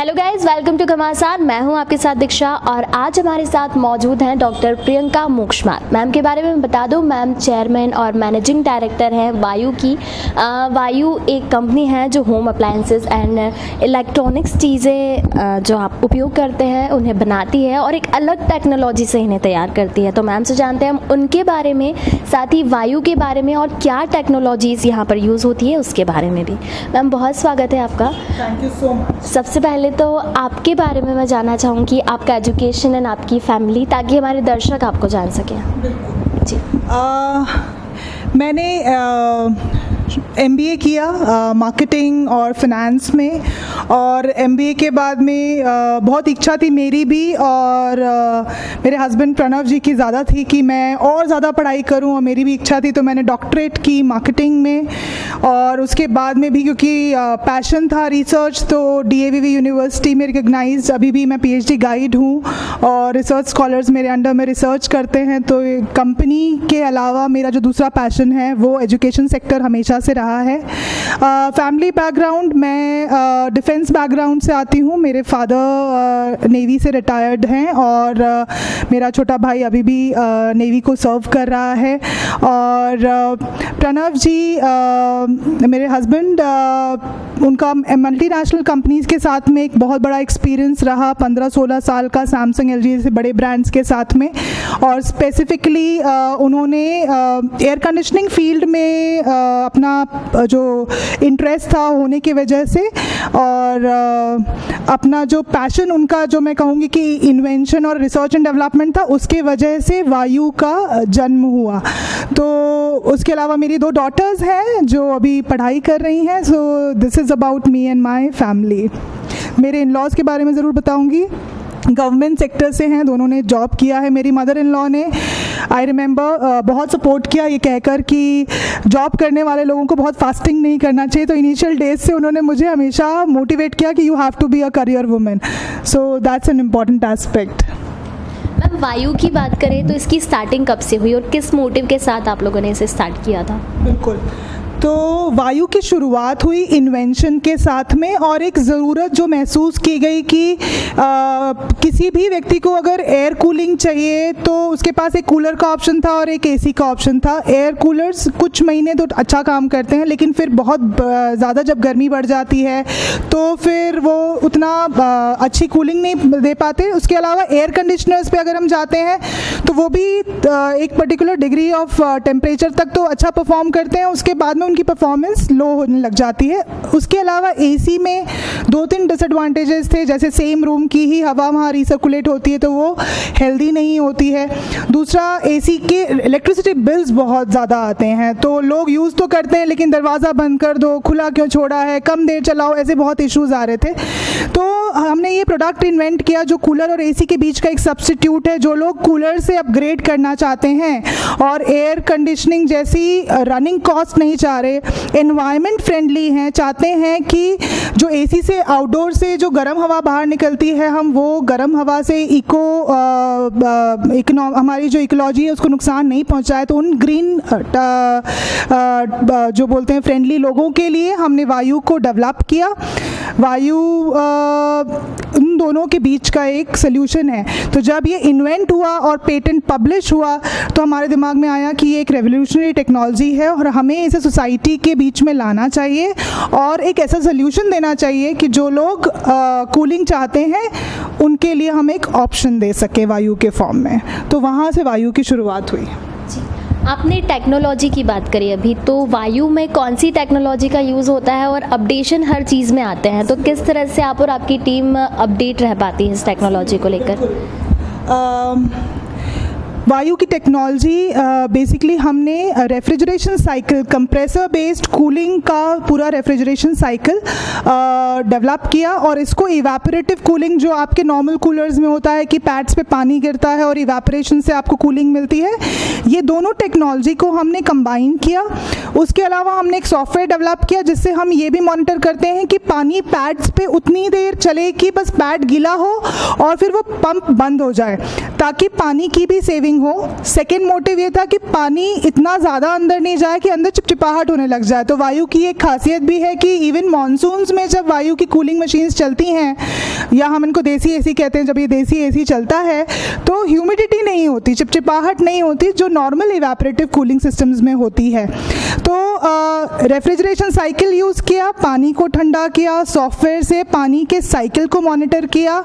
Hello guys, welcome to घमासान। मैं हूं आपके साथ दीक्षा और आज हमारे साथ मौजूद हैं डॉक्टर प्रियंका मोक्षमार। मैम के बारे में मैं बता दूं, मैम चेयरमैन और मैनेजिंग डायरेक्टर हैं वायु की। वायु एक कंपनी है जो होम अप्लायंसेस एंड इलेक्ट्रॉनिक्स चीज़ें जो आप उपयोग करते हैं उन्हें बनाती है और एक अलग टेक्नोलॉजी से इन्हें तैयार करती है। तो मैम से जानते हैं हम उनके बारे में, साथ ही वायु के बारे में और क्या टेक्नोलॉजीज़ यहाँ पर यूज़ होती है उसके बारे में भी। मैम बहुत स्वागत है आपका। Thank you so much. सबसे पहले तो आपके बारे में मैं जानना चाहूँगी, आपका एजुकेशन एंड आपकी फैमिली, ताकि हमारे दर्शक आपको जान सकें। जी। मैंने MBA किया मार्केटिंग और फिनेंस में, और MBA के बाद में बहुत इच्छा थी मेरी भी और मेरे हस्बैंड प्रणव जी की ज़्यादा थी कि मैं और ज़्यादा पढ़ाई करूं, और मेरी भी इच्छा थी, तो मैंने डॉक्टरेट की मार्केटिंग में। और उसके बाद में भी क्योंकि पैशन था रिसर्च, तो DAVV यूनिवर्सिटी में रिकग्नाइज्ड, अभी भी मैं PhD गाइड हूँ और रिसर्च स्कॉलर्स मेरे अंडर में रिसर्च करते हैं। तो कंपनी के अलावा मेरा जो दूसरा पैशन है वो एजुकेशन सेक्टर हमेशा से रहा है। फैमिली बैकग्राउंड, मैं डिफेंस बैकग्राउंड से आती हूँ। मेरे फादर नेवी से रिटायर्ड हैं और मेरा छोटा भाई अभी भी नेवी को सर्व कर रहा है। और प्रणव जी मेरे हस्बैंड, उनका मल्टीनेशनल कंपनीज़ के साथ में एक बहुत बड़ा एक्सपीरियंस रहा, 15-16 साल का, सैमसंग LG जैसे बड़े ब्रांड्स के साथ में। और स्पेसिफिकली उन्होंने एयर कंडीशनिंग फील्ड में अपना जो इंटरेस्ट था होने की वजह से, और अपना जो पैशन उनका, जो मैं कहूँगी कि इन्वेंशन और रिसर्च एंड डेवलपमेंट था, उसके वजह से वायु का जन्म हुआ। तो उसके अलावा मेरी 2 डॉटर्स हैं जो अभी पढ़ाई कर रही हैं। So this is about me and my family. मेरे इन लॉज के बारे में ज़रूर बताऊँगी। गवर्नमेंट सेक्टर से हैं, दोनों ने जॉब किया है। मेरी मदर इन लॉ ने, आई रिमेंबर, बहुत सपोर्ट किया ये कहकर कि जॉब करने वाले लोगों को बहुत फास्टिंग नहीं करना चाहिए। तो इनिशियल डेज से उन्होंने मुझे हमेशा मोटिवेट किया कि you have to be a career women. So that's an important aspect. Ma'am Vayu की बात करें तो इसकी स्टार्टिंग कब से हुई और किस मोटिव के साथ आप लोगों ने इसे स्टार्ट किया था? बिल्कुल, तो वायु की शुरुआत हुई इन्वेंशन के साथ में, और एक ज़रूरत जो महसूस की गई कि किसी भी व्यक्ति को अगर एयर कूलिंग चाहिए तो उसके पास एक कूलर का ऑप्शन था और एक AC का ऑप्शन था। एयर कूलर्स कुछ महीने तो अच्छा काम करते हैं, लेकिन फिर बहुत ज़्यादा जब गर्मी बढ़ जाती है तो फिर वो उतना अच्छी कूलिंग नहीं दे पाते। उसके अलावा एयर कंडीशनर्स पे अगर हम जाते हैं तो वो भी एक पर्टिकुलर डिग्री ऑफ टेम्परेचर तक तो अच्छा परफॉर्म करते हैं, उसके बाद में उनकी परफॉर्मेंस लो होने लग जाती है। उसके अलावा AC में 2-3 डिसएडवांटेजेस थे, जैसे सेम रूम की ही हवा वहाँ रिसर्कुलेट होती है तो वो हेल्दी नहीं होती है। दूसरा, AC के इलेक्ट्रिसिटी बिल्स बहुत ज़्यादा आते हैं, तो लोग यूज़ तो करते हैं लेकिन दरवाज़ा बंद कर दो, खुला क्यों छोड़ा है, कम देर चलाओ, ऐसे बहुत इश्यूज़ आ रहे थे। तो हमने ये प्रोडक्ट इन्वेंट किया जो कूलर और AC के बीच का एक सब्स्टिट्यूट है। जो लोग कूलर से अपग्रेड करना चाहते हैं और एयर कंडीशनिंग जैसी रनिंग कॉस्ट नहीं चाह रहे, एनवायरनमेंट फ्रेंडली हैं, चाहते हैं कि जो AC से, आउटडोर से जो गर्म हवा बाहर निकलती है, हम वो गर्म हवा से हमारी जो इकोलॉजी है उसको नुकसान नहीं पहुंचाए, तो उन ग्रीन जो बोलते हैं फ्रेंडली लोगों के लिए हमने वायु को डेवलप किया। वायु उन दोनों के बीच का एक सल्यूशन है। तो जब ये इन्वेंट हुआ और पेटेंट पब्लिश हुआ तो हमारे दिमाग में आया कि ये एक रेवोल्यूशनरी टेक्नोलॉजी है और हमें इसे सोसाइटी के बीच में लाना चाहिए और एक ऐसा सल्यूशन देना चाहिए कि जो लोग कूलिंग चाहते हैं उनके लिए हम एक ऑप्शन दे सके वायु के फॉर्म में। तो वहाँ से वायु की शुरुआत हुई। आपने टेक्नोलॉजी की बात करी अभी, तो वायु में कौन सी टेक्नोलॉजी का यूज़ होता है और अपडेशन हर चीज़ में आते हैं, तो किस तरह से आप और आपकी टीम अपडेट रह पाती है इस टेक्नोलॉजी को लेकर? वायु की टेक्नोलॉजी बेसिकली हमने refrigeration cycle, compressor based cooling का पूरा रेफ्रिजरेशन साइकिल डेवलप किया, और इसको इवेपोरेटिव कूलिंग जो आपके नॉर्मल कूलर्स में होता है कि पैड्स पे पानी गिरता है और इवेपोरेशन से आपको कूलिंग मिलती है, ये दोनों टेक्नोलॉजी को हमने कंबाइन किया। उसके अलावा हमने एक सॉफ्टवेयर डेवलप किया जिससे हम ये भी मॉनिटर करते हैं कि पानी पैड्स पे उतनी देर चले कि बस पैड गीला हो और फिर वो पंप बंद हो जाए, ताकि पानी की भी सेविंग हो। सेकेंड मोटिव ये था कि पानी इतना ज़्यादा अंदर नहीं जाए कि अंदर चिपचिपाहट होने लग जाए। तो वायु की एक खासियत भी है कि इवन मानसून्स में जब वायु की कूलिंग मशीन्स चलती हैं, या हम इनको देसी एसी कहते हैं, जब ये देसी एसी चलता है तो ह्यूमिडिटी नहीं होती, चिपचिपाहट नहीं होती, जो नॉर्मल इवेपोरेटिव कूलिंग सिस्टम्स में होती है। तो रेफ्रिजरेशन साइकिल यूज़ किया, पानी को ठंडा किया, सॉफ्टवेयर से पानी के साइकिल को मॉनिटर किया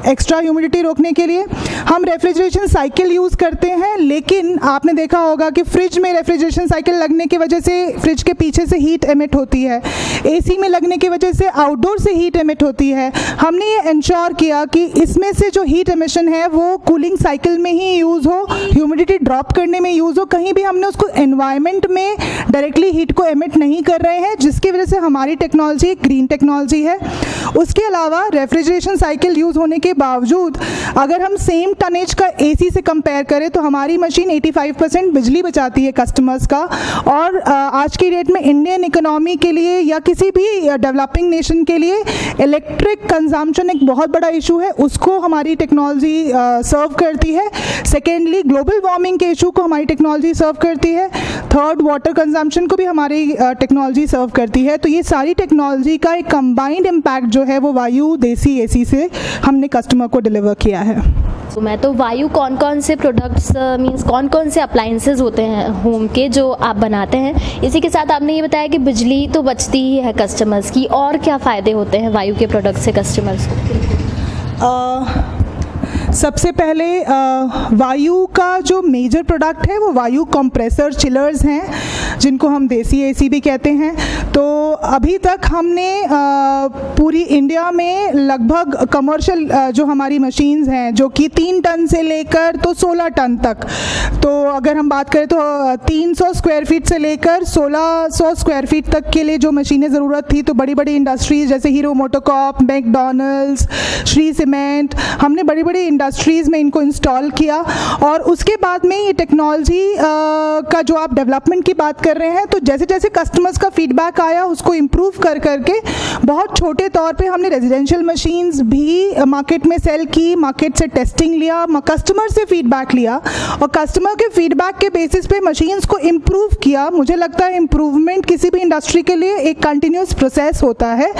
एक्स्ट्रा ह्यूमिडिटी रोकने के लिए। हम रेफ्रिजरेशन साइकिल यूज़ करते हैं, लेकिन आपने देखा होगा कि फ्रिज में रेफ्रिजरेशन साइकिल लगने की वजह से फ्रिज के पीछे से हीट एमिट होती है, एसी में लगने की वजह से आउटडोर से हीट एमिट होती है। हमने ये इंश्योर किया कि इसमें से जो हीट एमिशन है वो कूलिंग साइकिल में ही यूज़ हो, ह्यूमिडिटी ड्रॉप करने में यूज़ हो, कहीं भी हमने उसको एनवायरनमेंट में डायरेक्टली हीट को एमिट नहीं कर रहे हैं, जिसकी वजह से हमारी टेक्नोलॉजी ग्रीन टेक्नोलॉजी है। उसके अलावा रेफ्रिजरेशन साइकिल यूज़ होने के बावजूद अगर हम सेम टनेज का एसी से कंपेयर करें तो हमारी मशीन 85% बिजली बचाती है कस्टमर्स का। और आज की डेट में इंडियन इकोनॉमी के लिए या किसी भी डेवलपिंग नेशन के लिए इलेक्ट्रिक कंजम्पशन एक बहुत बड़ा इशू है, उसको हमारी टेक्नोलॉजी सर्व करती है। सेकेंडली, ग्लोबल वार्मिंग के इशू को हमारी टेक्नोलॉजी सर्व करती है। थर्ड, वाटर कंजम्पशन को भी हमारी टेक्नोलॉजी सर्व करती है। तो ये सारी टेक्नोलॉजी का एक कंबाइंड इम्पैक्ट जो है वो वायु देसी एसी से हमने कस्टमर को डिलीवर किया है। तो वायु कौन कौन से प्रोडक्ट्स मींस कौन कौन से अप्लाइंसेस होते हैं होम के जो आप बनाते हैं? इसी के साथ आपने ये बताया कि बिजली तो बचती ही है कस्टमर्स की, और क्या फ़ायदे होते हैं वायु के प्रोडक्ट से कस्टमर्स को? सबसे पहले वायु का जो मेजर प्रोडक्ट है वो वायु कंप्रेसर चिलर्स हैं, जिनको हम देसी एसी भी कहते हैं। तो अभी तक हमने पूरी इंडिया में लगभग कमर्शियल जो हमारी मशीन्स हैं, जो कि 3 टन से लेकर तो 16 टन तक, तो अगर हम बात करें तो 300 स्क्वायर फीट से लेकर 1600 स्क्वायर फीट तक के लिए जो मशीनें ज़रूरत थी, तो बड़ी बड़ी इंडस्ट्रीज़ जैसे hero MotoCorp, McDonald's, Shri cement, हमने बड़ी बड़ी इंडस्ट्रीज़ में इनको इंस्टॉल किया। और उसके बाद में ये टेक्नोलॉजी का जो आप डेवलपमेंट की बात कर रहे हैं, तो जैसे जैसे कस्टमर्स का फीडबैक आया उसको इम्प्रूव कर करके बहुत छोटे तौर पे हमने रेजिडेंशियल मशीन्स भी मार्केट में सेल की, मार्केट से टेस्टिंग लिया, कस्टमर से फीडबैक लिया और कस्टमर के फीडबैक के बेसिस पे मशीन्स को इम्प्रूव किया। मुझे लगता है इम्प्रूवमेंट किसी भी इंडस्ट्री के लिए एक कंटिन्यूस प्रोसेस होता है।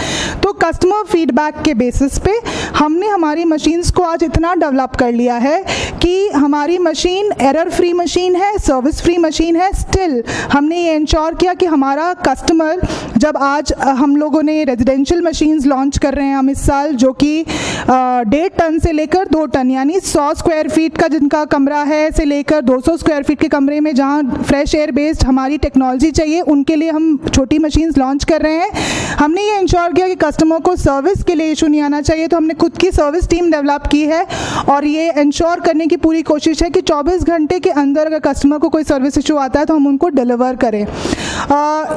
तो कस्टमर फीडबैक के बेसिस पे हमने हमारी मशीन्स को आज इतना डेवलप कर लिया है कि हमारी मशीन एरर फ्री मशीन है, सर्विस फ्री मशीन है। स्टिल हमने ये इंश्योर किया कि हमारा कस्टमर, जब आज हम लोगों ने रेजिडेंशियल मशीन्स लॉन्च कर रहे हैं हम इस साल, जो कि 1.5 टन से लेकर 2 टन यानी 100 स्क्वायर फीट का जिनका कमरा है से लेकर 200 स्क्वायर फीट के कमरे में जहाँ फ्रेश एयर बेस्ड हमारी टेक्नोलॉजी चाहिए, उनके लिए हम छोटी मशीन्स लॉन्च कर रहे हैं। हमने ये इंश्योर किया कि कस्टमर को सर्विस के लिए इशू नहीं आना चाहिए, तो हमने खुद की सर्विस टीम डेवलप की है और ये इंश्योर करने की पूरी कोशिश है कि 24 घंटे के अंदर अगर कस्टमर को कोई सर्विस इशू आता है तो हम उनको डिलीवर करें।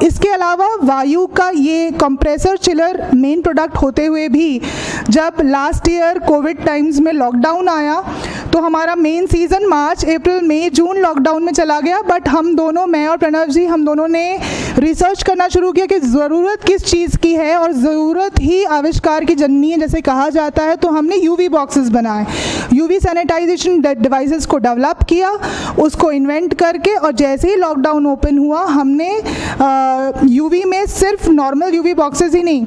इसके अलावा वायु का ये कंप्रेसर चिलर मेन प्रोडक्ट होते हुए भी जब लास्ट ईयर कोविड टाइम्स में लॉकडाउन आया तो हमारा मेन सीज़न मार्च, अप्रैल, मई, जून लॉकडाउन में चला गया। बट हम दोनों, मैं और प्रणव जी, हम दोनों ने रिसर्च करना शुरू किया कि ज़रूरत किस चीज़ की है और ज़रूरत ही आविष्कार की जननी है जैसे कहा जाता है। तो हमने यूवी बॉक्सेस बनाए, यूवी सैनिटाइजेशन डिवाइसेस को डेवलप किया, उसको इन्वेंट करके, और जैसे ही लॉकडाउन ओपन हुआ हमने यूवी में सिर्फ नॉर्मल यूवी बॉक्सेस ही नहीं,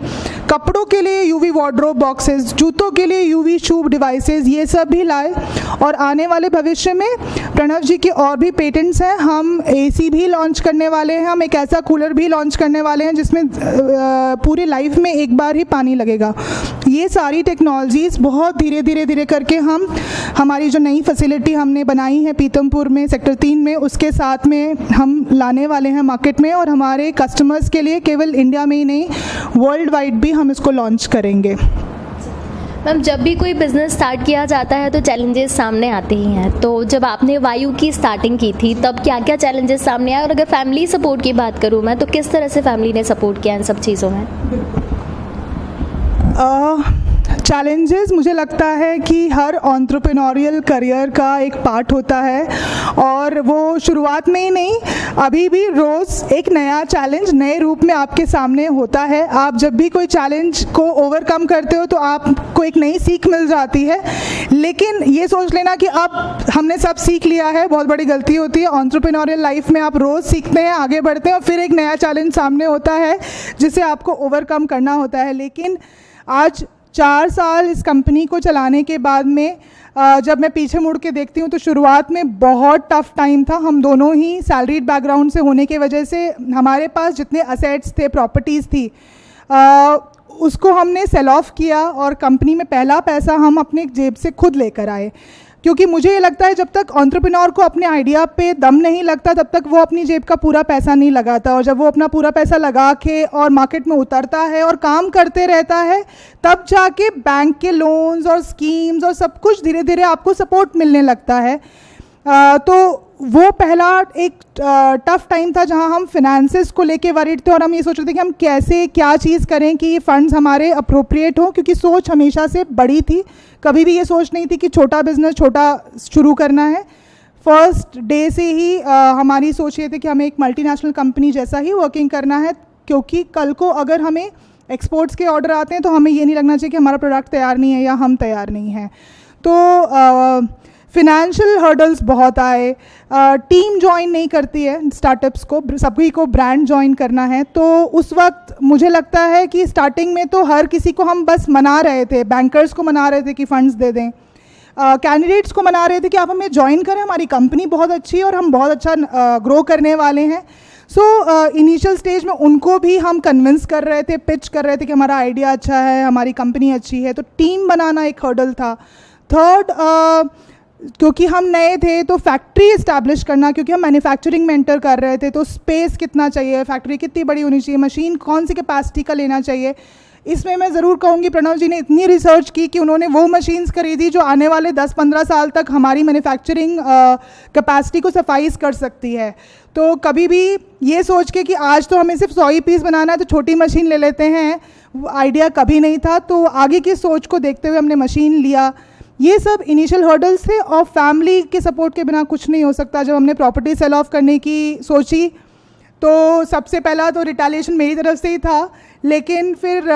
कपड़ों के लिए यूवी वार्डरोब बॉक्सेस, जूतों के लिए यूवी शू डिवाइसेस, ये सब भी लाए। और आने वाले भविष्य में प्रणव जी के और भी पेटेंट्स हैं। हम एसी भी लॉन्च करने वाले हैं, हम एक ऐसा कूलर भी लॉन्च करने वाले हैं जिसमें पूरी लाइफ में एक बार ही पानी लगेगा। ये सारी टेक्नोलॉजीज़ बहुत धीरे धीरे धीरे करके हम हमारी जो नई फैसिलिटी हमने बनाई है पीतमपुर में सेक्टर 3 में, उसके साथ में हम लाने वाले हैं मार्केट में, और हमारे कस्टमर्स के लिए केवल इंडिया में ही नहीं वर्ल्ड वाइड भी हम इसको लॉन्च करेंगे। मैम, जब भी कोई बिज़नेस स्टार्ट किया जाता है तो चैलेंजेस सामने आते ही हैं, तो जब आपने वायु की स्टार्टिंग की थी तब क्या क्या चैलेंजेस सामने आए, और अगर फैमिली सपोर्ट की बात करूँ मैं, तो किस तरह से फैमिली ने सपोर्ट किया इन सब चीज़ों में? चैलेंजेस मुझे लगता है कि हर एंटरप्रेन्योरियल करियर का एक पार्ट होता है, और वो शुरुआत में ही नहीं, अभी भी रोज़ एक नया चैलेंज नए रूप में आपके सामने होता है। आप जब भी कोई चैलेंज को ओवरकम करते हो तो आपको एक नई सीख मिल जाती है, लेकिन ये सोच लेना कि अब हमने सब सीख लिया है, बहुत बड़ी गलती होती है। एंटरप्रेन्योरियल लाइफ में आप रोज़ सीखते हैं, आगे बढ़ते हैं, और फिर एक नया चैलेंज सामने होता है जिसे आपको ओवरकम करना होता है। लेकिन आज 4 साल इस कंपनी को चलाने के बाद में जब मैं पीछे मुड़ के देखती हूँ तो शुरुआत में बहुत टफ टाइम था। हम दोनों ही सैलरीड बैकग्राउंड से होने की वजह से हमारे पास जितने असेट्स थे, प्रॉपर्टीज़ थी, उसको हमने सेल ऑफ किया, और कंपनी में पहला पैसा हम अपने जेब से खुद लेकर आए, क्योंकि मुझे ये लगता है जब तक एंटरप्रेन्योर को अपने आइडिया पे दम नहीं लगता तब तक वो अपनी जेब का पूरा पैसा नहीं लगाता, और जब वो अपना पूरा पैसा लगा के और मार्केट में उतरता है और काम करते रहता है, तब जाके बैंक के लोन्स और स्कीम्स और सब कुछ धीरे धीरे आपको सपोर्ट मिलने लगता है। तो वो पहला एक टफ टाइम था जहां हम फिनेंसेस को लेके वरीड थे, और हम ये सोच रहे थे कि हम कैसे क्या चीज़ करें कि ये फंड्स हमारे अप्रोप्रिएट हो, क्योंकि सोच हमेशा से बड़ी थी। कभी भी ये सोच नहीं थी कि छोटा बिजनेस छोटा शुरू करना है। फर्स्ट डे से ही हमारी सोच ये थी कि हमें एक मल्टीनेशनल कंपनी जैसा ही वर्किंग करना है, क्योंकि कल को अगर हमें एक्सपोर्ट्स के ऑर्डर आते हैं तो हमें ये नहीं लगना चाहिए कि हमारा प्रोडक्ट तैयार नहीं है या हम तैयार नहीं हैं। तो फिनेंशियल हर्डल्स बहुत आए, टीम ज्वाइन नहीं करती है स्टार्टअप्स को, सभी को ब्रांड ज्वाइन करना है। तो उस वक्त मुझे लगता है कि स्टार्टिंग में तो हर किसी को हम बस मना रहे थे, बैंकर्स को मना रहे थे कि फंड्स दे दें, कैंडिडेट्स को मना रहे थे कि आप हमें ज्वाइन करें, हमारी कंपनी बहुत अच्छी है और हम बहुत अच्छा ग्रो करने वाले हैं। सो इनिशियल स्टेज में उनको भी हम कन्विंस कर रहे थे, पिच कर रहे थे कि हमारा आइडिया अच्छा है, हमारी कंपनी अच्छी है। तो टीम बनाना एक हर्डल था। थर्ड, क्योंकि हम नए थे तो फैक्ट्री इस्टेब्लिश करना, क्योंकि हम मैन्युफैक्चरिंग में एंटर कर रहे थे, तो स्पेस कितना चाहिए, फैक्ट्री कितनी बड़ी होनी चाहिए, मशीन कौन सी कैपेसिटी का लेना चाहिए। इसमें मैं ज़रूर कहूँगी प्रणव जी ने इतनी रिसर्च की कि उन्होंने वो मशीन्स खरीदी जो आने वाले 10-15 साल तक हमारी मैन्युफैक्चरिंग कैपेसिटी को सफाइज कर सकती है। तो कभी भी ये सोच के कि आज तो हमें सिर्फ 100 ही पीस बनाना है तो छोटी मशीन ले लेते हैं, आइडिया कभी नहीं था। तो आगे की सोच को देखते हुए हमने मशीन लिया। ये सब इनिशियल हर्डल्स थे, और फैमिली के सपोर्ट के बिना कुछ नहीं हो सकता। जब हमने प्रॉपर्टी सेल ऑफ करने की सोची तो सबसे पहला तो रिटेलिएशन मेरी तरफ से ही था, लेकिन फिर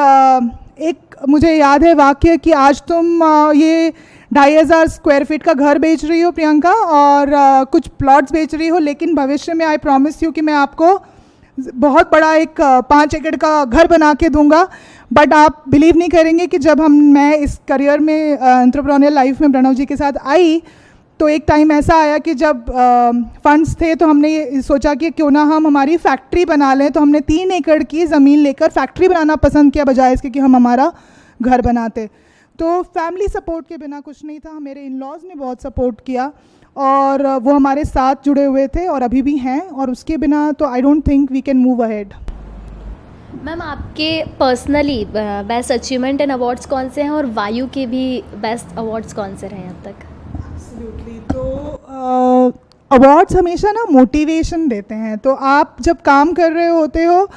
एक मुझे याद है वाक्य कि आज तुम ये 2500 स्क्वायर फीट का घर बेच रही हो प्रियंका, और कुछ प्लॉट्स बेच रही हो, लेकिन भविष्य में आई प्रॉमिस यू कि मैं आपको बहुत बड़ा एक 5 एकड़ का घर बना के दूंगा। बट आप बिलीव नहीं करेंगे कि जब मैं इस करियर में एंटरप्रेन्योरियल लाइफ में प्रणव जी के साथ आई तो एक टाइम ऐसा आया कि जब फंड्स थे तो हमने ये सोचा कि क्यों ना हम हमारी फैक्ट्री बना लें। तो हमने 3 एकड़ की ज़मीन लेकर फैक्ट्री बनाना पसंद किया, बजाय इसके कि हम हमारा घर बनाते। तो फैमिली सपोर्ट के बिना कुछ नहीं था। मेरे इन लॉज ने बहुत सपोर्ट किया, और वो हमारे साथ जुड़े हुए थे और अभी भी हैं, और उसके बिना तो I don't think we can move ahead. Ma'am, आपके personally best achievement and awards कौन से हैं, और वायु के भी बेस्ट अवार्ड्स कौन से रहे अब तक? एब्सोल्युटली। तो अवार्ड्स हमेशा ना मोटिवेशन देते हैं। तो आप जब काम कर रहे होते हो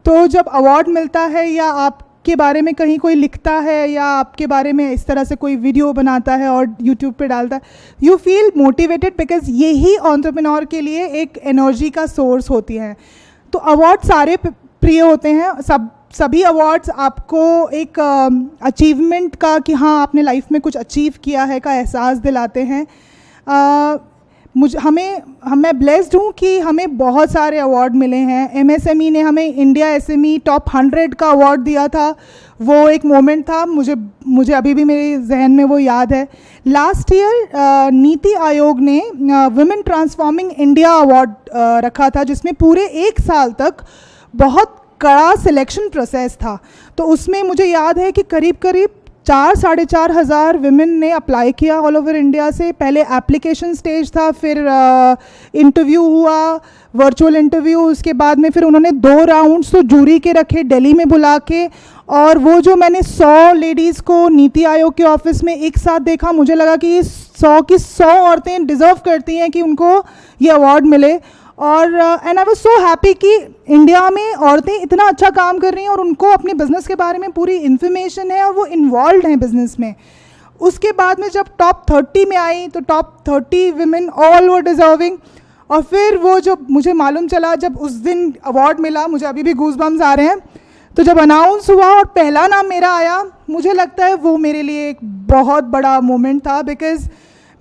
तो जब अवार्ड मिलता है या आपके बारे में कहीं कोई लिखता है या आपके बारे में इस तरह से कोई वीडियो बनाता है और यूट्यूब पे डालता है, यू फील मोटिवेटेड, बिकॉज यही एंटरप्रेन्योर के लिए एक एनर्जी का सोर्स होती है। तो अवार्ड सारे प्रिय होते हैं, सभी अवार्ड्स आपको एक अचीवमेंट का कि हाँ आपने लाइफ में कुछ अचीव किया है का एहसास दिलाते हैं। मैं ब्लेस्ड हूँ कि हमें बहुत सारे अवार्ड मिले हैं। MSME ने हमें इंडिया SME टॉप 100 का अवार्ड दिया था। वो एक मोमेंट था, मुझे अभी भी मेरे जहन में वो याद है। लास्ट ईयर नीति आयोग ने वुमेन ट्रांसफॉर्मिंग इंडिया अवार्ड रखा था, जिसमें पूरे 1 साल तक बहुत कड़ा सिलेक्शन प्रोसेस था। तो उसमें मुझे याद है कि करीब 4-4.5 हज़ार विमेन ने अप्लाई किया ऑल ओवर इंडिया से। पहले एप्लीकेशन स्टेज था, फिर इंटरव्यू हुआ, वर्चुअल इंटरव्यू, उसके बाद में फिर उन्होंने 2 राउंड्स तो जूरी के रखे दिल्ली में बुला के। और वो जो मैंने 100 लेडीज़ को नीति आयोग के ऑफिस में एक साथ देखा, मुझे लगा कि ये 100 की 100 औरतें डिज़र्व करती हैं कि उनको ये अवार्ड मिले। और and I was so happy कि इंडिया में औरतें इतना अच्छा काम कर रही हैं और उनको अपने बिज़नेस के बारे में पूरी इन्फॉर्मेशन है और वो इन्वॉल्व हैं बिज़नेस में। उसके बाद में जब टॉप 30 में आई तो top 30 women all were deserving. और फिर वो जो मुझे मालूम चला जब उस दिन अवार्ड मिला, मुझे अभी भी गूज़बम्स आ रहे हैं, तो जब अनाउंस हुआ और पहला नाम मेरा आया, मुझे लगता है वो मेरे लिए एक बहुत बड़ा मोमेंट था, बिकॉज़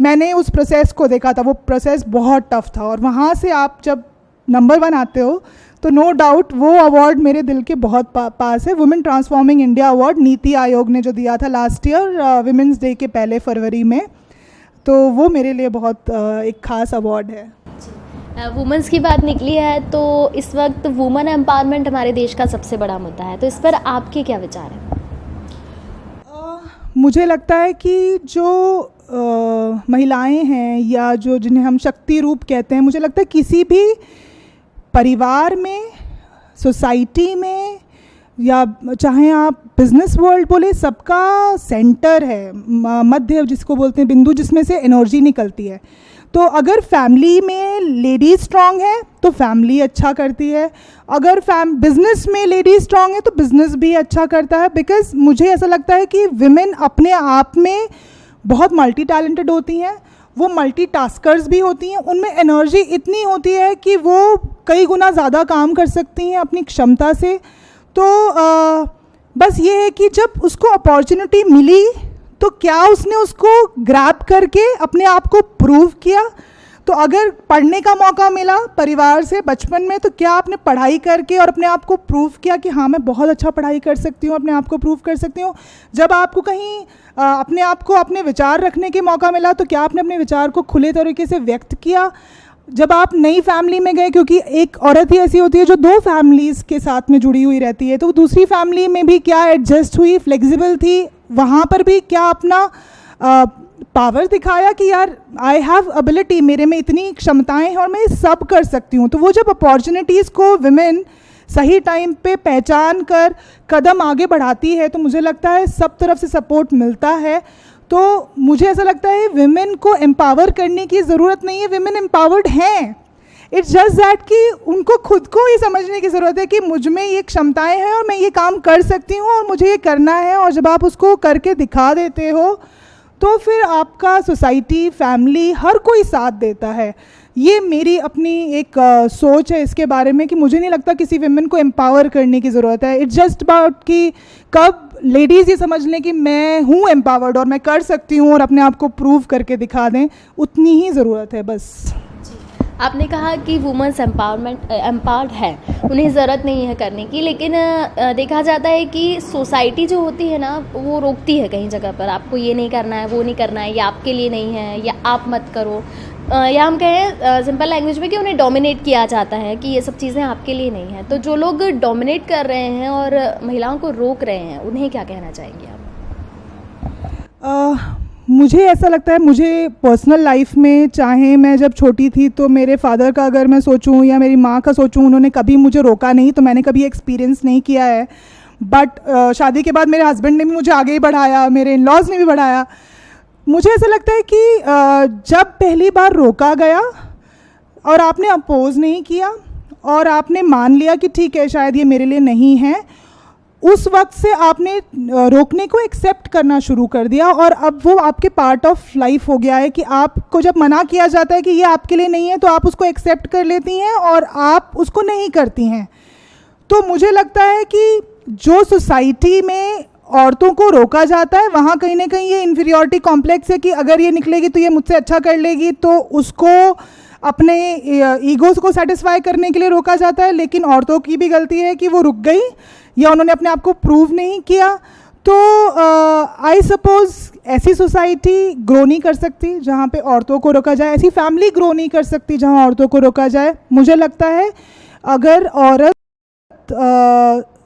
मैंने उस प्रोसेस को देखा था। वो प्रोसेस बहुत टफ था और वहाँ से आप जब नंबर 1 आते हो तो नो डाउट वो अवार्ड मेरे दिल के बहुत पास है। Women transforming India award NITI Aayog ने जो दिया था लास्ट ईयर विमेंस डे के पहले फरवरी में, तो वो मेरे लिए बहुत एक ख़ास अवार्ड है। वुमेंस की बात निकली है तो इस वक्त वुमेन एम्पावरमेंट हमारे देश का सबसे बड़ा मुद्दा है, तो इस पर आपके क्या विचार हैं? मुझे लगता है कि जो महिलाएं हैं या जो जिन्हें हम शक्ति रूप कहते हैं, मुझे लगता है किसी भी परिवार में, सोसाइटी में, या चाहे आप बिजनेस वर्ल्ड बोले, सबका सेंटर है, मध्य जिसको बोलते हैं, बिंदु जिसमें से एनर्जी निकलती है। तो अगर फैमिली में लेडीज स्ट्रांग है तो फैमिली अच्छा करती है, अगर बिजनेस में लेडीज स्ट्रांग है तो बिजनेस भी अच्छा करता है। बिकॉज मुझे ऐसा लगता है कि विमेन अपने आप में बहुत मल्टी टैलेंटेड होती हैं, वो मल्टी टास्कर्स भी होती हैं, उनमें एनर्जी इतनी होती है कि वो कई गुना ज़्यादा काम कर सकती हैं अपनी क्षमता से। तो बस ये है कि जब उसको अपॉर्चुनिटी मिली तो क्या उसने उसको ग्रैब करके अपने आप को प्रूव किया। तो अगर पढ़ने का मौका मिला परिवार से बचपन में, तो क्या आपने पढ़ाई करके और अपने आप को प्रूव किया कि हाँ मैं बहुत अच्छा पढ़ाई कर सकती हूँ, अपने आप को प्रूव कर सकती हूँ। जब आपको कहीं अपने आप को अपने विचार रखने के मौका मिला तो क्या आपने अपने विचार को खुले तरीके से व्यक्त किया। जब आप नई फैमिली में गए, क्योंकि एक औरत ही ऐसी होती है जो 2 फैमिलीज़ के साथ में जुड़ी हुई रहती है, तो दूसरी फैमिली में भी क्या एडजस्ट हुई, फ्लेक्सिबल थी, वहाँ पर भी क्या अपना पावर दिखाया कि यार आई हैव एबिलिटी, मेरे में इतनी क्षमताएं हैं और मैं सब कर सकती हूँ। तो वो जब अपॉर्चुनिटीज़ को विमेन सही टाइम पे पहचान कर कदम आगे बढ़ाती है तो मुझे लगता है सब तरफ से सपोर्ट मिलता है। तो मुझे ऐसा लगता है विमेन को एम्पावर करने की ज़रूरत नहीं है, विमेन एम्पावर्ड हैं। इट्स जस्ट दैट कि उनको खुद को ये समझने की ज़रूरत है कि मुझ में ये क्षमताएं हैं और मैं ये काम कर सकती हूँ और मुझे ये करना है। और जब आप उसको करके दिखा देते हो तो फिर आपका सोसाइटी, फैमिली, हर कोई साथ देता है। ये मेरी अपनी एक सोच है इसके बारे में कि मुझे नहीं लगता किसी विमेन को एम्पावर करने की ज़रूरत है। इट्स जस्ट अबाउट कि कब लेडीज़ ये समझ लें कि मैं हूँ एम्पावर्ड और मैं कर सकती हूँ और अपने आप को प्रूव करके दिखा दें, उतनी ही ज़रूरत है बस। आपने कहा कि वुमेन्स एम्पावर्ड है, उन्हें ज़रूरत नहीं है करने की, लेकिन देखा जाता है कि सोसाइटी जो होती है ना वो रोकती है कहीं जगह पर, आपको ये नहीं करना है, वो नहीं करना है, ये आपके लिए नहीं है, या आप मत करो, या हम कहें सिंपल लैंग्वेज में कि उन्हें डोमिनेट किया जाता है कि ये सब चीज़ें आपके लिए नहीं हैं। तो जो लोग डोमिनेट कर रहे हैं और महिलाओं को रोक रहे हैं, उन्हें क्या कहना चाहेंगे आप? मुझे ऐसा लगता है, मुझे पर्सनल लाइफ में, चाहे मैं जब छोटी थी तो मेरे फादर का अगर मैं सोचूं या मेरी माँ का सोचूं, उन्होंने कभी मुझे रोका नहीं, तो मैंने कभी एक्सपीरियंस नहीं किया है। बट शादी के बाद मेरे हस्बैंड ने भी मुझे आगे ही बढ़ाया, मेरे इन लॉज ने भी बढ़ाया। मुझे ऐसा लगता है कि जब पहली बार रोका गया और आपने अपोज नहीं किया और आपने मान लिया कि ठीक है शायद ये मेरे लिए नहीं है, उस वक्त से आपने रोकने को एक्सेप्ट करना शुरू कर दिया और अब वो आपके पार्ट ऑफ लाइफ हो गया है कि आपको जब मना किया जाता है कि ये आपके लिए नहीं है तो आप उसको एक्सेप्ट कर लेती हैं और आप उसको नहीं करती हैं। तो मुझे लगता है कि जो सोसाइटी में औरतों को रोका जाता है वहाँ कहीं ना कहीं ये इन्फीरियॉरिटी कॉम्प्लेक्स है कि अगर ये निकलेगी तो ये मुझसे अच्छा कर लेगी, तो उसको अपने ईगोज़ को सेटिस्फाई करने के लिए रोका जाता है। लेकिन औरतों की भी गलती है कि वो रुक गई या उन्होंने अपने आप को प्रूव नहीं किया। तो आई सपोज ऐसी सोसाइटी ग्रो नहीं कर सकती जहाँ पे औरतों को रोका जाए, ऐसी फैमिली ग्रो नहीं कर सकती जहाँ औरतों को रोका जाए। मुझे लगता है अगर औरत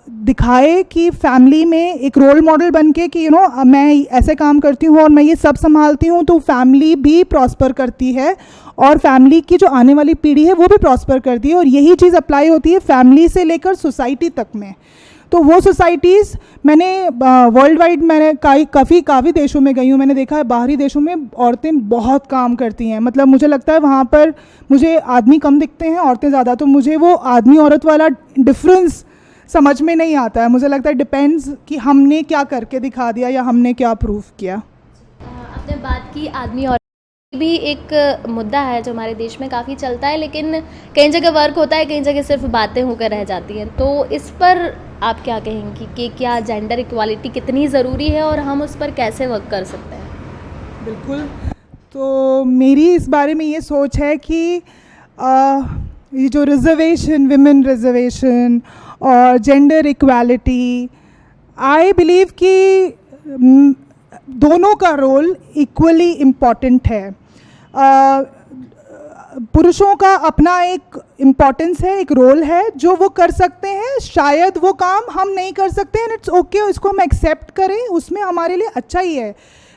दिखाए कि फैमिली में एक रोल मॉडल बनके कि मैं ऐसे काम करती हूँ और मैं ये सब संभालती हूँ, तो फैमिली भी प्रॉस्पर करती है और फैमिली की जो आने वाली पीढ़ी है वो भी प्रॉस्पर करती है। और यही चीज़ अप्लाई होती है फैमिली से लेकर सोसाइटी तक में। तो वो सोसाइटीज़ मैंने वर्ल्ड वाइड मैंने काफ़ी देशों में गई हूँ, मैंने देखा है बाहरी देशों में औरतें बहुत काम करती हैं। मतलब मुझे लगता है वहाँ पर मुझे आदमी कम दिखते हैं, औरतें ज़्यादा, तो मुझे वो आदमी औरत वाला डिफरेंस समझ में नहीं आता है। मुझे लगता है डिपेंड्स कि हमने क्या करके दिखा दिया या हमने क्या प्रूव किया। आपने बात की आदमी और भी एक मुद्दा है जो हमारे देश में काफ़ी चलता है, लेकिन कई जगह वर्क होता है, कई जगह सिर्फ बातें होकर रह जाती हैं। तो इस पर आप क्या कहेंगी कि क्या जेंडर इक्वालिटी कितनी ज़रूरी है और हम उस पर कैसे वर्क कर सकते हैं? बिल्कुल, तो मेरी इस बारे में ये सोच है कि ये जो रिजर्वेशन, विमेन रिजर्वेशन और जेंडर इक्वालिटी, आई बिलीव कि दोनों का रोल इक्वली इम्पॉर्टेंट है। पुरुषों का अपना एक इम्पॉर्टेंस है, एक रोल है जो वो कर सकते हैं, शायद वो काम हम नहीं कर सकते हैं, इट्स ओके, इसको हम एक्सेप्ट करें, उसमें हमारे लिए अच्छा ही है।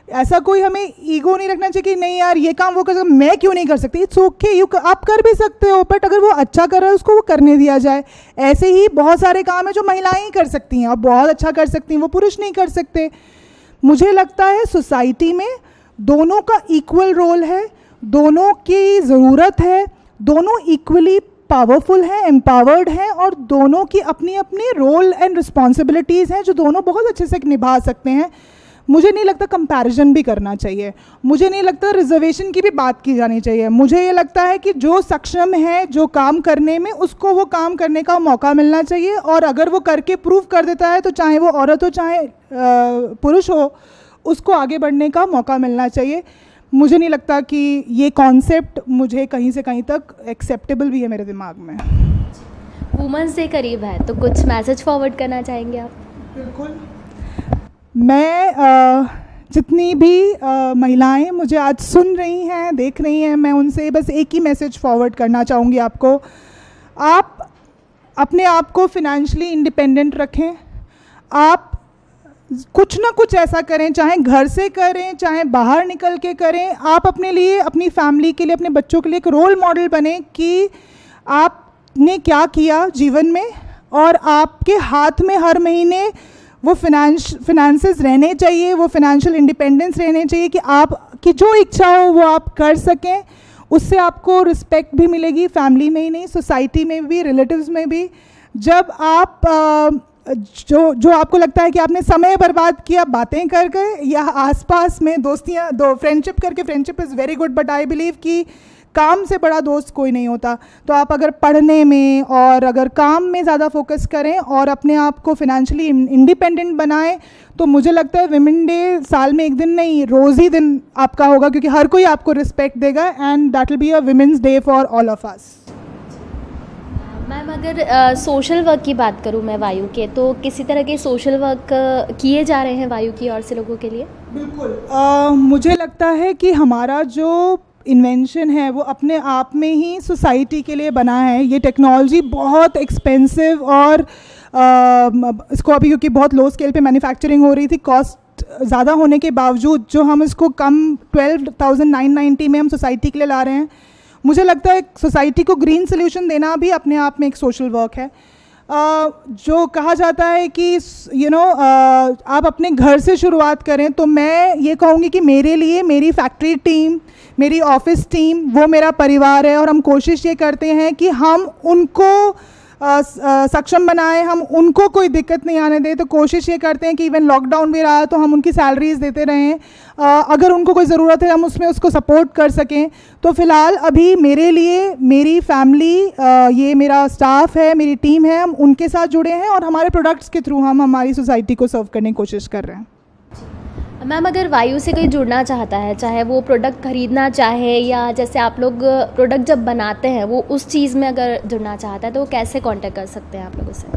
ऐसा कोई हमें ईगो नहीं रखना चाहिए कि नहीं यार ये काम वो कर सकते, मैं क्यों नहीं कर सकती, इट्स ओके, आप कर भी सकते हो, बट अगर वो अच्छा कर रहा है उसको वो करने दिया जाए। ऐसे ही बहुत सारे काम है जो महिलाएं ही कर सकती हैं और बहुत अच्छा कर सकती हैं, वो पुरुष नहीं कर सकते। मुझे लगता है सोसाइटी में दोनों का इक्वल रोल है, दोनों की ज़रूरत है, दोनों इक्वली पावरफुल हैं, एम्पावर्ड हैं और दोनों की अपनी अपनी रोल एंड रिस्पॉन्सिबिलिटीज़ हैं जो दोनों बहुत अच्छे से निभा सकते हैं। मुझे नहीं लगता कंपैरिजन भी करना चाहिए, मुझे नहीं लगता रिजर्वेशन की भी बात की जानी चाहिए। मुझे ये लगता है कि जो सक्षम है जो काम करने में, उसको वो काम करने का मौका मिलना चाहिए, और अगर वो करके प्रूव कर देता है तो चाहे वो औरत हो चाहे पुरुष हो, उसको आगे बढ़ने का मौका मिलना चाहिए। मुझे नहीं लगता कि ये कॉन्सेप्ट मुझे कहीं से कहीं तक एक्सेप्टेबल भी है मेरे दिमाग में। वुमेन्स डे करीब है, तो कुछ मैसेज फॉरवर्ड करना चाहेंगे आप? बिल्कुल, मैं जितनी भी महिलाएं मुझे आज सुन रही हैं, देख रही हैं, मैं उनसे बस एक ही मैसेज फॉरवर्ड करना चाहूँगी आपको। आप अपने आप को फिनेंशियली इंडिपेंडेंट रखें, आप कुछ ना कुछ ऐसा करें, चाहे घर से करें चाहे बाहर निकल के करें, आप अपने लिए, अपनी फैमिली के लिए, अपने बच्चों के लिए एक रोल मॉडल बने कि आपने क्या किया जीवन में, और आपके हाथ में हर महीने वो फिनेंसेस रहने चाहिए, वो फाइनेंशियल इंडिपेंडेंस रहने चाहिए कि आपकी जो इच्छा हो वो आप कर सकें। उससे आपको रिस्पेक्ट भी मिलेगी, फैमिली में ही नहीं, सोसाइटी में भी, रिलेटिव्स में भी। जब आप जो आपको लगता है कि आपने समय बर्बाद किया बातें कर गए या आसपास में दोस्तियाँ फ्रेंडशिप करके, friendship is very good, but I believe कि काम से बड़ा दोस्त कोई नहीं होता। तो आप अगर पढ़ने में और अगर काम में ज़्यादा फोकस करें और अपने आप को फिनेंशियली इंडिपेंडेंट बनाएं, तो मुझे लगता है विमेन डे साल में एक दिन नहीं, रोज़ ही दिन आपका होगा, क्योंकि हर कोई आपको रिस्पेक्ट देगा, and that will be a women's day for all of us. Ma'am, अगर सोशल वर्क की बात करूं मैं वायु के, तो किसी तरह के सोशल वर्क किए जा रहे हैं वायु की ओर से लोगों के लिए? बिल्कुल, मुझे लगता है कि हमारा जो इन्वेंशन है वो अपने आप में ही सोसाइटी के लिए बना है। ये टेक्नोलॉजी बहुत एक्सपेंसिव और इसको अभी क्योंकि बहुत लो स्केल पे मैन्युफैक्चरिंग हो रही थी, कॉस्ट ज़्यादा होने के बावजूद जो हम इसको कम 12,990 में हम सोसाइटी के लिए ला रहे हैं, मुझे लगता है सोसाइटी को ग्रीन सोल्यूशन देना भी अपने आप में एक सोशल वर्क है। जो कहा जाता है कि आप अपने घर से शुरुआत करें, तो मैं ये कहूँगी कि मेरे लिए मेरी फैक्ट्री टीम, मेरी ऑफिस टीम वो मेरा परिवार है, और हम कोशिश ये करते हैं कि हम उनको सक्षम बनाएं, हम उनको कोई दिक्कत नहीं आने दें। तो कोशिश ये करते हैं कि इवन लॉकडाउन भी रहा तो हम उनकी सैलरीज देते रहें, अगर उनको कोई ज़रूरत है हम उसमें उसको सपोर्ट कर सकें। तो फ़िलहाल अभी मेरे लिए मेरी फैमिली, ये मेरा स्टाफ है, मेरी टीम है, हम उनके साथ जुड़े हैं और हमारे प्रोडक्ट्स के थ्रू हम हमारी सोसाइटी को सर्व करने की कोशिश कर रहे हैं। मैम, अगर वायु से कोई जुड़ना चाहता है, चाहे वो प्रोडक्ट खरीदना चाहे या जैसे आप लोग प्रोडक्ट जब बनाते हैं वो उस चीज़ में अगर जुड़ना चाहता है, तो वो कैसे कांटेक्ट कर सकते हैं आप लोगों से?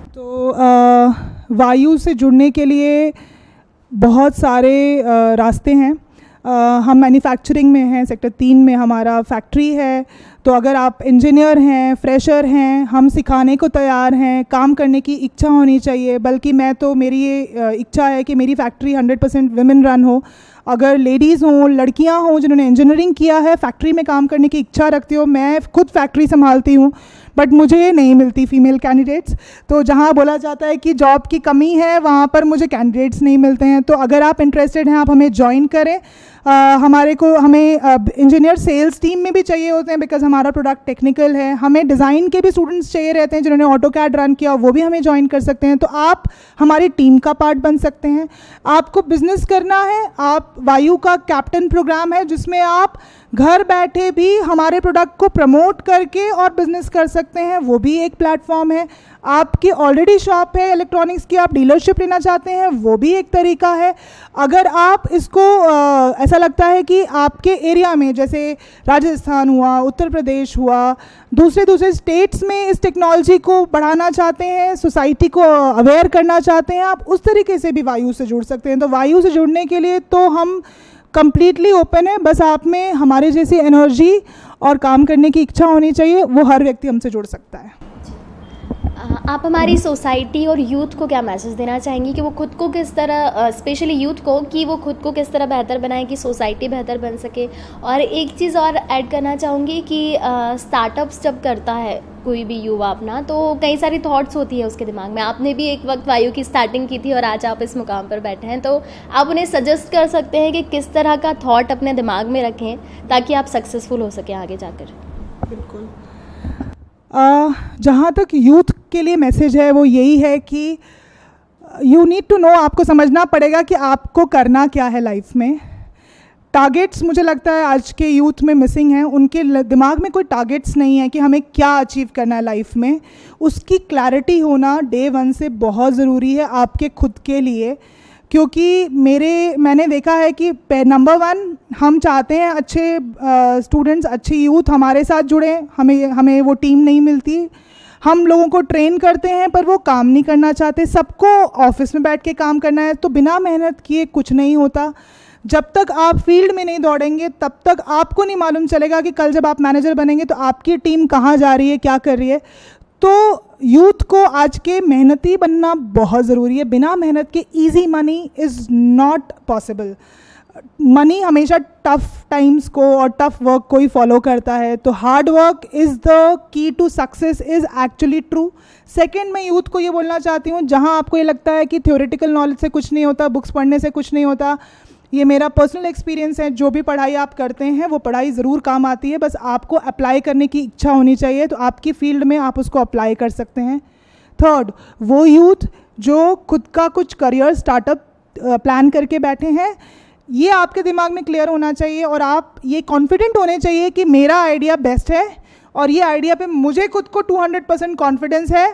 तो वायु से जुड़ने के लिए बहुत सारे रास्ते हैं। हम मैन्युफैक्चरिंग में हैं, सेक्टर 3 में हमारा फैक्ट्री है, तो अगर आप इंजीनियर हैं, फ्रेशर हैं, हम सिखाने को तैयार हैं, काम करने की इच्छा होनी चाहिए। बल्कि मेरी ये इच्छा है कि मेरी फैक्ट्री 100% विमेन रन हो। अगर लेडीज़ हों, लड़कियां हों जिन्होंने इंजीनियरिंग किया है, फैक्ट्री में काम करने की इच्छा रखती हो, मैं खुद फैक्ट्री संभालती हूँ, बट मुझे नहीं मिलती फीमेल कैंडिडेट्स। तो जहाँ बोला जाता है कि जॉब की कमी है, वहाँ पर मुझे कैंडिडेट्स नहीं मिलते हैं। तो अगर आप इंटरेस्टेड हैं, आप हमें ज्वाइन करें। हमें इंजीनियर सेल्स टीम में भी चाहिए होते हैं, बिकॉज हमारा प्रोडक्ट टेक्निकल है। हमें डिज़ाइन के भी स्टूडेंट्स चाहिए रहते हैं जिन्होंने ऑटोकैड रन किया, वो भी हमें ज्वाइन कर सकते हैं। तो आप हमारी टीम का पार्ट बन सकते हैं। आपको बिजनेस करना है, आप वायु का कैप्टन प्रोग्राम है जिसमें आप घर बैठे भी हमारे प्रोडक्ट को प्रमोट करके और बिजनेस कर सकते हैं, वो भी एक प्लेटफॉर्म है। आपकी ऑलरेडी शॉप है इलेक्ट्रॉनिक्स की, आप डीलरशिप लेना चाहते हैं, वो भी एक तरीका है। अगर आप इसको ऐसा लगता है कि आपके एरिया में, जैसे राजस्थान हुआ, उत्तर प्रदेश हुआ, दूसरे स्टेट्स में इस टेक्नोलॉजी को बढ़ाना चाहते हैं, सोसाइटी को अवेयर करना चाहते हैं, आप उस तरीके से भी वायु से जुड़ सकते हैं। तो वायु से जुड़ने के लिए तो हम कम्प्लीटली ओपन है। बस आप में हमारे जैसी एनर्जी और काम करने की इच्छा होनी चाहिए, वो हर व्यक्ति हमसे जुड़ सकता है। आप हमारी सोसाइटी और यूथ को क्या मैसेज देना चाहेंगी कि वो खुद को किस तरह, स्पेशली यूथ को, कि वो खुद को किस तरह बेहतर बनाए कि सोसाइटी बेहतर बन सके? और एक चीज़ और ऐड करना चाहूँगी कि स्टार्टअप्स जब करता है कोई भी युवा अपना, तो कई सारी थॉट्स होती है उसके दिमाग में। आपने भी एक वक्त वायु की स्टार्टिंग की थी और आज आप इस मुकाम पर बैठे हैं, तो आप उन्हें सजेस्ट कर सकते हैं कि किस तरह का थॉट अपने दिमाग में रखें ताकि आप सक्सेसफुल हो सकें आगे जाकर। बिल्कुल। जहाँ तक यूथ के लिए मैसेज है वो यही है कि यू नीड टू नो, आपको समझना पड़ेगा कि आपको करना क्या है लाइफ में। टारगेट्स मुझे लगता है आज के यूथ में मिसिंग हैं। उनके दिमाग में कोई टारगेट्स नहीं है कि हमें क्या अचीव करना है लाइफ में। उसकी क्लैरिटी होना डे 1 से बहुत ज़रूरी है आपके खुद के लिए। क्योंकि मैंने देखा है कि नंबर 1 हम चाहते हैं अच्छे स्टूडेंट्स, अच्छी यूथ हमारे साथ जुड़ें, हमें वो टीम नहीं मिलती। हम लोगों को ट्रेन करते हैं पर वो काम नहीं करना चाहते। सबको ऑफिस में बैठ के काम करना है, तो बिना मेहनत किए कुछ नहीं होता। जब तक आप फील्ड में नहीं दौड़ेंगे तब तक आपको नहीं मालूम चलेगा कि कल जब आप मैनेजर बनेंगे तो आपकी टीम कहाँ जा रही है, क्या कर रही है। तो यूथ को आज के मेहनती बनना बहुत ज़रूरी है। बिना मेहनत के easy money is not possible. Money हमेशा टफ टाइम्स को और टफ वर्क को ही फॉलो करता है। तो hard work is the key to success is actually true. Second, मैं यूथ को ये बोलना चाहती हूँ, जहाँ आपको ये लगता है कि थ्योरेटिकल नॉलेज से कुछ नहीं होता, बुक्स पढ़ने से कुछ नहीं होता, ये मेरा पर्सनल एक्सपीरियंस है। जो भी पढ़ाई आप करते हैं वो पढ़ाई ज़रूर काम आती है, बस आपको अप्लाई करने की इच्छा होनी चाहिए, तो आपकी फील्ड में आप उसको अप्लाई कर सकते हैं। थर्ड, वो यूथ जो खुद का कुछ करियर स्टार्टअप प्लान करके बैठे हैं, ये आपके दिमाग में क्लियर होना चाहिए और आप ये कॉन्फिडेंट होने चाहिए कि मेरा आइडिया बेस्ट है और ये आइडिया पे मुझे खुद को 200% कॉन्फिडेंस है।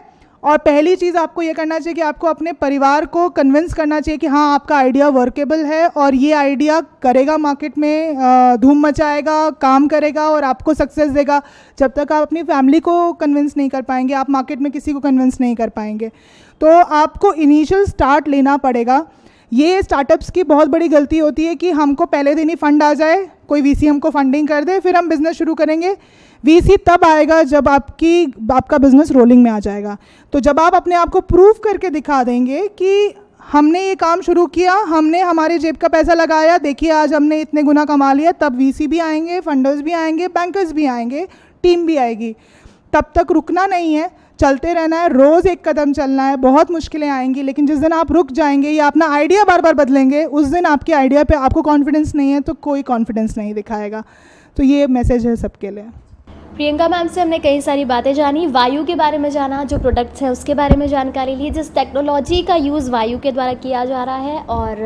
और पहली चीज़ आपको ये करना चाहिए कि आपको अपने परिवार को कन्विंस करना चाहिए कि हाँ, आपका आइडिया वर्केबल है और ये आइडिया करेगा, मार्केट में धूम मचाएगा, काम करेगा और आपको सक्सेस देगा। जब तक आप अपनी फैमिली को कन्विंस नहीं कर पाएंगे, आप मार्केट में किसी को कन्विंस नहीं कर पाएंगे। तो आपको इनिशियल स्टार्ट लेना पड़ेगा। ये स्टार्टअप्स की बहुत बड़ी गलती होती है कि हमको पहले दिन ही फंड आ जाए, कोई वीसी हमको फंडिंग कर दे, फिर हम बिज़नेस शुरू करेंगे। वीसी तब आएगा जब आपका बिज़नेस रोलिंग में आ जाएगा। तो जब आप अपने आप को प्रूव करके दिखा देंगे कि हमने ये काम शुरू किया, हमने हमारे जेब का पैसा लगाया, देखिए आज हमने इतने गुना कमा लिया, तब वीसी भी आएंगे, फंडर्स भी आएंगे, बैंकर्स भी आएंगे, टीम भी आएगी। तब तक रुकना नहीं है, चलते रहना है, रोज़ एक कदम चलना है। बहुत मुश्किलें आएंगी, लेकिन जिस दिन आप रुक जाएंगे या अपना आइडिया बार बार बदलेंगे, उस दिन आपके आइडिया पे आपको कॉन्फिडेंस नहीं है तो कोई कॉन्फिडेंस नहीं दिखाएगा। तो ये मैसेज है सबके लिए। प्रियंका मैम से हमने कई सारी बातें जानी, वायु के बारे में जाना, जो प्रोडक्ट्स हैं उसके बारे में जानकारी ली, जिस टेक्नोलॉजी का यूज़ वायु के द्वारा किया जा रहा है और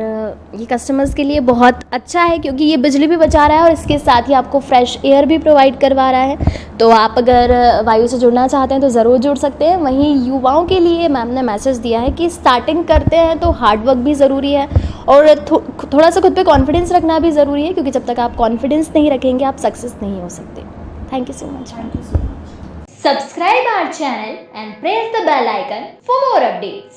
ये कस्टमर्स के लिए बहुत अच्छा है क्योंकि ये बिजली भी बचा रहा है और इसके साथ ही आपको फ्रेश एयर भी प्रोवाइड करवा रहा है। तो आप अगर वायु से जुड़ना चाहते हैं तो ज़रूर जुड़ सकते हैं। वहीं युवाओं के लिए मैम ने मैसेज दिया है कि स्टार्टिंग करते हैं तो हार्डवर्क भी ज़रूरी है और थोड़ा सा खुद पे कॉन्फिडेंस रखना भी ज़रूरी है, क्योंकि जब तक आप कॉन्फिडेंस नहीं रखेंगे आप सक्सेस नहीं हो सकते। Thank you so much. Subscribe our channel and press the bell icon for more updates.